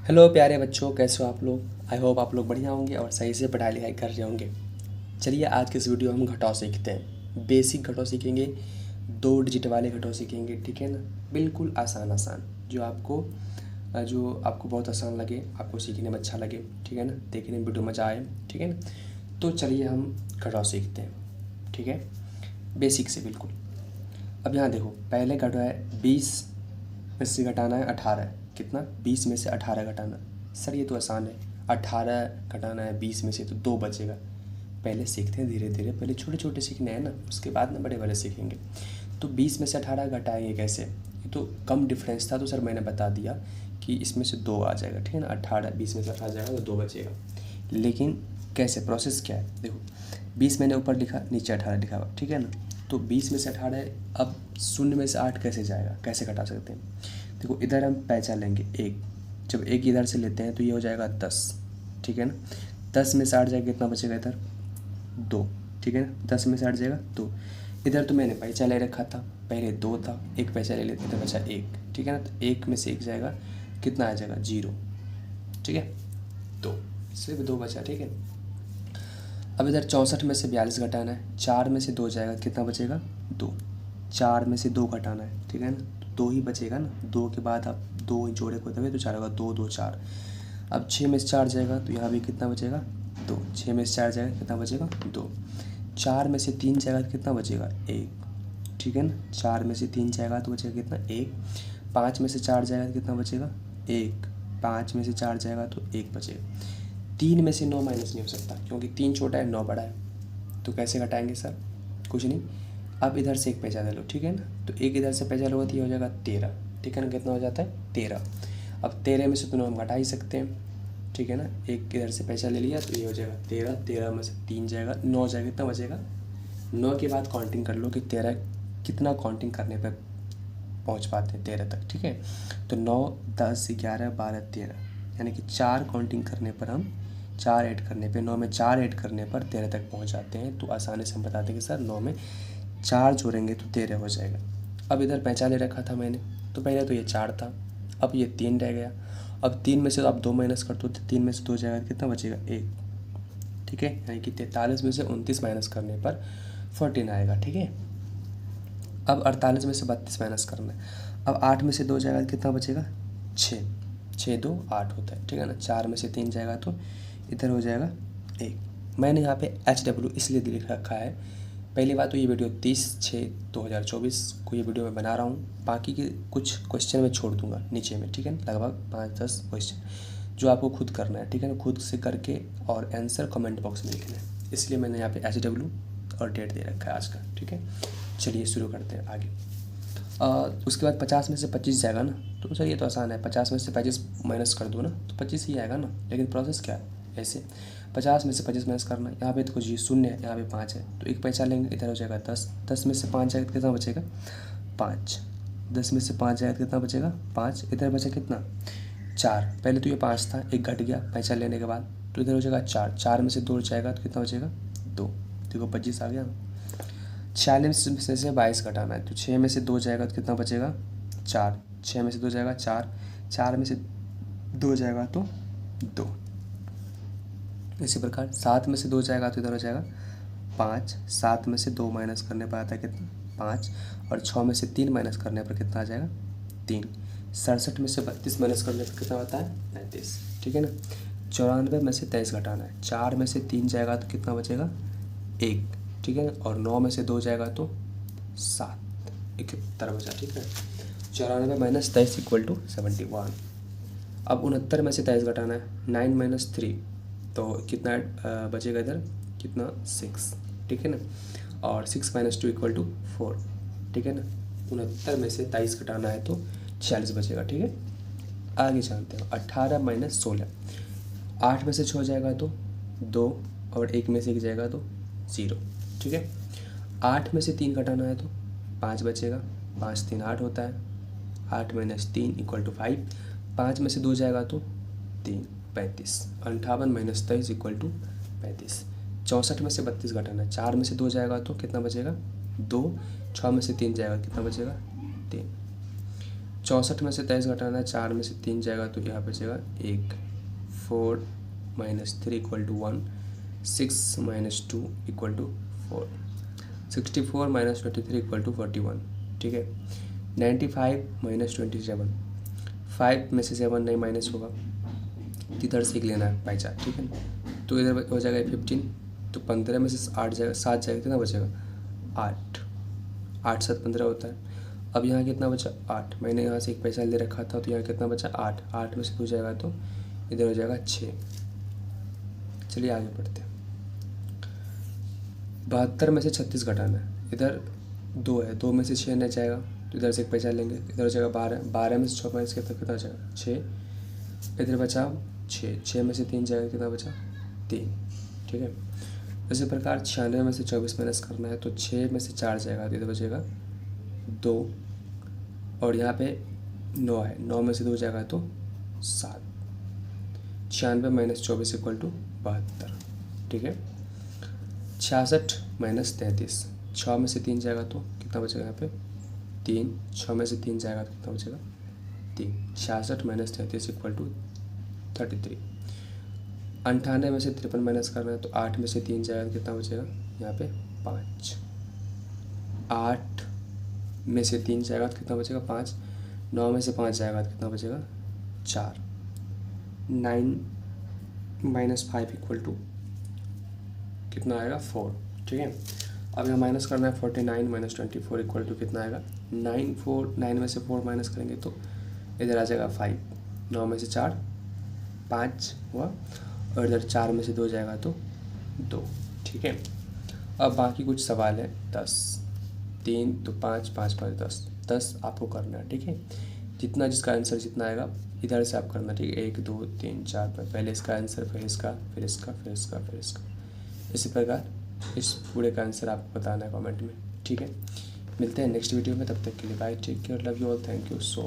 Hello प्यारे बच्चों, कैसे हो आप लोग। आई होप आप लोग बढ़िया होंगे और सही से पढ़ाई लिखाई कर रहे होंगे। चलिए आज के इस वीडियो में हम घटाव सीखते हैं। बेसिक घटाव सीखेंगे, 2 डिजिट वाले घटाव सीखेंगे, ठीक है ना। बिल्कुल आसान आसान, जो आपको बहुत आसान लगे, आपको सीखने में अच्छा लगे, ठीक है ना। देखने में वीडियो मज़ा आए, ठीक है ना। तो चलिए हम घटाव सीखते हैं, ठीक है। बेसिक से बिल्कुल। अब यहाँ देखो, पहले घटाव है 20 में से घटाना है 18। कितना? 20 में से 18 घटाना। सर ये तो आसान है, 18 घटाना है 20 में से तो 2 बचेगा। पहले सीखते हैं धीरे धीरे, पहले छोटे छोटे सीखने हैं ना, उसके बाद ना बड़े बड़े सीखेंगे। तो 20 में से 18 घटाएंगे कैसे? ये तो कम डिफरेंस था तो सर मैंने बता दिया कि इसमें से 2 आ जाएगा, ठीक है ना। 18 20 में से 18 जाएगा तो 2 बचेगा। लेकिन कैसे, प्रोसेस क्या है देखो। 20 मैंने ऊपर लिखा, नीचे 18 लिखा हुआ, ठीक है ना। तो 20 में से 18 है। अब शून्य में से 8 कैसे जाएगा, कैसे घटा सकते हैं? देखो इधर हम पहचान लेंगे 1। जब 1 इधर से लेते हैं तो ये हो जाएगा 10, ठीक है ना। 10 में से 8 जाएगा, कितना बचेगा इधर? 2, ठीक है ना। 10 में से 8 जाएगा 2। इधर तो मैंने पैसा ले रखा था, पहले 2 था, एक पैसा ले लेते, इधर बचा 1, ठीक है ना। तो 1 में से 1 जाएगा, कितना आ जाएगा? 0, ठीक है। 2, सिर्फ 2 बचा, ठीक है। अब इधर 64 में से 42 घटाना है। 4 में से 2 जाएगा, कितना बचेगा? 2। 4 में से 2 घटाना है, ठीक है ना। तो 2 ही बचेगा ना, 2 के बाद आप 2 जोड़े को तभी तो 4 होगा, 2 2 4। अब 6 में से 4 जाएगा तो यहाँ भी कितना बचेगा? 2। 6 में से 4 जाएगा, कितना बचेगा? 2। 4 में से 3 जाएगा तो कितना बचेगा? 1, ठीक है ना। 4 में से 3 जाएगा तो बचेगा कितना? 1। 5 में से 4 जाएगा तो कितना बचेगा? 1। 5 में से 4 जाएगा तो 1 बचेगा। 3 में से 9 माइनस नहीं हो सकता क्योंकि 3 छोटा है, 9 बड़ा है। तो कैसे घटाएंगे सर? कुछ नहीं। अब इधर से एक पैसा ले लो, ठीक है ना। तो एक इधर से पैसा लो तो ये हो जाएगा 13, ठीक है ना। कितना हो जाता है? 13। अब 13 में से तो 9 हम घटा ही सकते हैं, ठीक है ना। एक इधर से पैसा ले लिया तो ये हो जाएगा 13। 13 में से 3 जाएगा, 9 जाएगा, कितना बचेगा? 9 के बाद काउंटिंग कर लो कि 13 कितना काउंटिंग करने पर पहुंच पाते हैं 13 तक, ठीक है। तो 9 10 11 12 13, यानी कि 4 काउंटिंग करने पर हम 4 ऐड करने पे 9 में 4 ऐड करने पर 13 तक पहुंच जाते हैं। तो आसानी से हम बताते हैं कि सर 9 में 4 जोड़ेंगे तो 13 हो जाएगा। अब इधर पैसा ले रखा था मैंने, तो पहले तो ये 4 था, अब ये 3 रह गया। अब 3 में से आप 2 माइनस कर दो तो 3 में से 2 जाएगा, कितना बचेगा? 1, ठीक है। यानी कि 43 में से 29 माइनस करने पर 14 आएगा, ठीक है। अब 48 में से 32 माइनस करना है। अब 8 में से 2 जाएगा तो कितना बचेगा? 6। 6 2 8 होता है, ठीक है ना। 4 में से 3 जाएगा तो इधर हो जाएगा 1। मैंने यहाँ पे HW इसलिए लिख रखा है। पहली बात तो ये वीडियो 30/6/2024 को ये वीडियो मैं बना रहा हूँ। बाकी के कुछ क्वेश्चन मैं छोड़ दूंगा नीचे में, ठीक है। लगभग 5-10 क्वेश्चन जो आपको खुद करना है, ठीक है ना। खुद से करके और आंसर कमेंट बॉक्स में लिखना है, इसलिए मैंने यहाँ पे HW और डेट दे रखा है आज का, ठीक है। चलिए शुरू करते हैं आगे। उसके बाद 50 में से 25 जाएगा ना, तो सर ये तो आसान है। 50 में से 25 माइनस कर दो ना तो 25 ही आएगा ना। लेकिन प्रोसेस क्या है? ऐसे 50 में से 25 माइनस करना, यहाँ पे तो कुछ शून्य है, यहाँ पे 5 है तो एक पैसा लेंगे, इधर हो जाएगा 10। 10 में से 5 जाएगा तो कितना बचेगा? 5। 10 में से 5 जाएगा तो कितना बचेगा? 5। इधर बचा कितना? 4। पहले तो ये 5 था, एक घट गया पैसा लेने के बाद, तो इधर हो जाएगा 4। 4 में से 2 जाएगा तो कितना बचेगा? 2। देखो 25 आ गया। 46 में से 22 घटाना है, तो 6 में से 2 जाएगा तो कितना बचेगा? 4। 6 में से 2 जाएगा 4। 4 में से 2 जाएगा तो 2। इसी प्रकार 7 में से 2 जाएगा तो इधर हो जाएगा 5। 7 में से 2 माइनस करने पर आता है कितना? 5। और 6 में से 3 माइनस करने पर कितना आ जाएगा? 3। 67 में से 32 माइनस करने पर कितना आता है? 35, ठीक है ना। 94 में से 23 घटाना है। 4 में से 3 जाएगा तो कितना बचेगा? 1, ठीक है। और 9 में से 2 जाएगा तो 7, 71 बचा, ठीक है। 94 माइनस 23 इक्वल टू 71। अब 69 में से 23 घटाना है। 9 माइनस 3 तो कितना बचेगा इधर? कितना? 6, ठीक है ना। और 6 माइनस 2 इक्वल टू 4, ठीक है ना। 69 में से 23 घटाना है तो 46 बचेगा, ठीक है। आगे जानते हो 18 माइनस 16। 8 में से 6 जाएगा तो 2 और 1 में से 1 जाएगा तो 0, ठीक है। 8 में से 3 घटाना है तो 5 बचेगा। 5 3 8 होता है। 8 माइनस 3 इक्वल टू 5। 5 में से 2 जाएगा तो 3, 35। 58 माइनस 23 इक्वल टू 35। 64 में से 32 घटाना है। 4 में से 2 जाएगा तो कितना बचेगा? 2। 6 में से 3 जाएगा, कितना बचेगा? 3। 64 में से 23 घटाना है, 4 में से 3 जाएगा तो यहाँ बचेगा 1। 4 minus 3 equal to 1। 6 minus 2 equal to 4। 64 minus 23 equal to 41। ठीक है। 95 माइनस 27, 5 में से 7 नहीं माइनस होगा, इधर से एक लेना है बाई चार। ठीक है ना, तो इधर हो जाएगा 15, तो 15 में से 8 जाएगा, 7 जाएगा, कितना बचेगा 8। 8 7 15 होता है। अब यहाँ कितना बचा 8, मैंने यहाँ से एक पैसा ले रखा था तो यहाँ कितना बचा 8। 8 में से 2 जाएगा तो इधर हो जाएगा 6। चलिए आगे बढ़ते हैं। 72 में से 36 घटाना है, इधर 2 है, 2 में से 6 नहीं जाएगा तो इधर से एक पैसा लेंगे, इधर हो जाएगा 12। 12 में से 6 माइनस कितना जाएगा 6, इधर बचा 6। 6 में से 3 जाएगा, कितना बचा 3। ठीक है। इसी प्रकार 96 में से 24 माइनस करना है तो 6 में से 4 जाएगा तो इधर बचेगा 2, और यहाँ पे 9 है, 9 में से 2 जाएगा तो 7। 96 माइनस 24 इक्वल टू 72। ठीक है। 66 माइनस 33, 6 में से 3 जाएगा तो कितना बचेगा यहाँ पे 3। 6 में से 3 जाएगा तो कितना बचेगा 3। 66 माइनस 33 इक्वल टू 33। 98 में से 53 माइनस करना है तो 8 में से 3 जाएगा तो कितना बचेगा यहाँ पे 5। 8 में से 3 जाएगा तो कितना बचेगा 5। 9 में से 5 जाएगा तो कितना बचेगा 4। 9 माइनस 5 इक्वल टू कितना आएगा 4। ठीक है। अब यहाँ माइनस करना है 49 माइनस 24 इक्वल टू कितना आएगा 9 में से 4 माइनस करेंगे तो इधर आ जाएगा 5। 9 में से 4 5 हुआ, और इधर 4 में से 2 जाएगा तो 2। ठीक है। अब बाकी कुछ सवाल है 10, 3 तो 5 5 5 10, 10 आपको करना है। ठीक है। जितना जिसका आंसर जितना आएगा इधर से आप करना। ठीक है। 1 2 3 4 पहले इसका आंसर, फिर इसका, फिर इसका, फिर इसका, फिर इसका, इसी प्रकार इस पूरे का आंसर आपको बताना है कमेंट में। ठीक है। मिलते हैं नेक्स्ट वीडियो में, तब तक के लिए bye, take care, love you all, thank you so